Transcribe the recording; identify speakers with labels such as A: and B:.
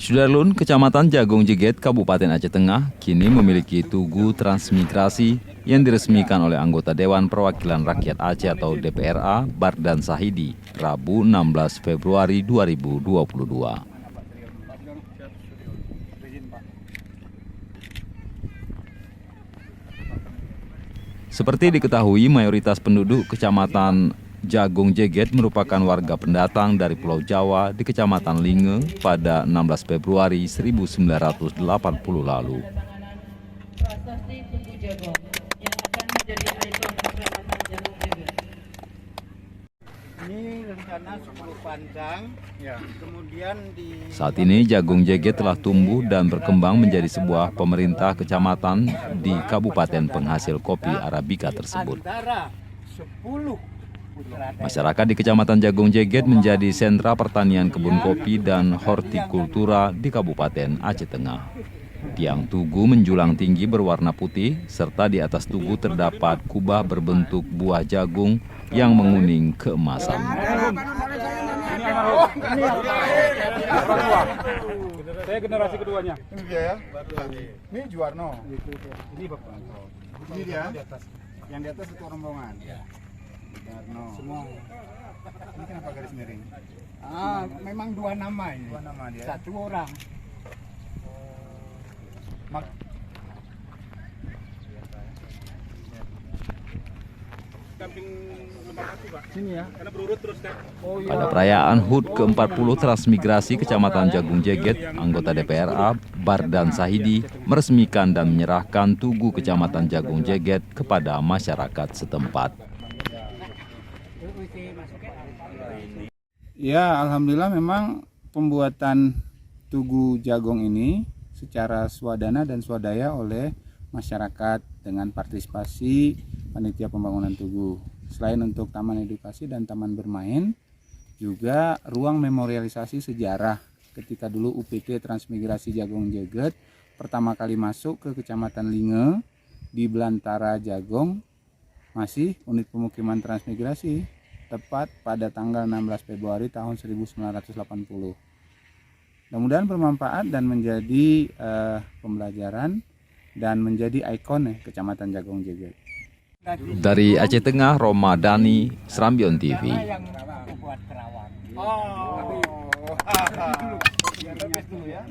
A: Sudarlun, Kecamatan Jagung Jeget, Kabupaten Aceh Tengah, kini memiliki tugu transmigrasi yang diresmikan oleh anggota Dewan Perwakilan Rakyat Aceh atau DPRA, Bardan Sahidi, Rabu 16 Februari 2022. Seperti diketahui, mayoritas penduduk Kecamatan Jagung Jeget merupakan warga pendatang dari Pulau Jawa di Kecamatan Linge pada 16 Februari 1980 lalu.
B: Ini rencana 10 panjang, kemudian
A: Saat ini Jagung Jeget telah tumbuh dan berkembang menjadi sebuah pemerintah kecamatan di kabupaten penghasil kopi Arabica tersebut.
B: antara 10
A: Masyarakat di Kecamatan Jagung Jeget menjadi sentra pertanian kebun kopi dan hortikultura di Kabupaten Aceh Tengah. Tiang tugu menjulang tinggi berwarna putih, serta di atas tugu terdapat kubah berbentuk buah jagung yang menguning keemasan.
C: Saya generasi keduanya.
D: Ini dia ya. Ini Juwarno.
C: Ini Bapak.
D: Ini dia. Yang di atas itu rombongan. Juwarno.
C: Semua.
D: Ini kenapa garis miring?
B: memang 2 nama ini.
D: 2 nama dia.
B: 1 orang.
C: Kamping Lembah Hati, Pak.
B: Sini ya.
C: Karena berurut terus kan.
B: Oh iya.
A: Pada perayaan HUT ke-40 Transmigrasi Kecamatan Jagung Jeget, anggota DPRA Bardan Sahidi meresmikan dan menyerahkan tugu Kecamatan Jagung Jeget kepada masyarakat setempat.
D: Ya, alhamdulillah memang pembuatan tugu jagung ini secara swadana dan swadaya oleh masyarakat dengan partisipasi panitia pembangunan tugu. Selain untuk taman edukasi dan taman bermain, juga ruang memorialisasi sejarah ketika dulu UPT Transmigrasi Jagung Jeget pertama kali masuk ke Kecamatan Linge di Belantara Jagung, masih unit pemukiman transmigrasi, tepat pada tanggal 16 Februari tahun 1980. Mudah-mudahan bermanfaat dan menjadi pembelajaran dan menjadi ikon Kecamatan Jagung Jeget.
A: Dari Aceh Tengah, Romadani, Serambion TV.
B: Yang buat kerawang.
D: Oh.
B: Dulu ya.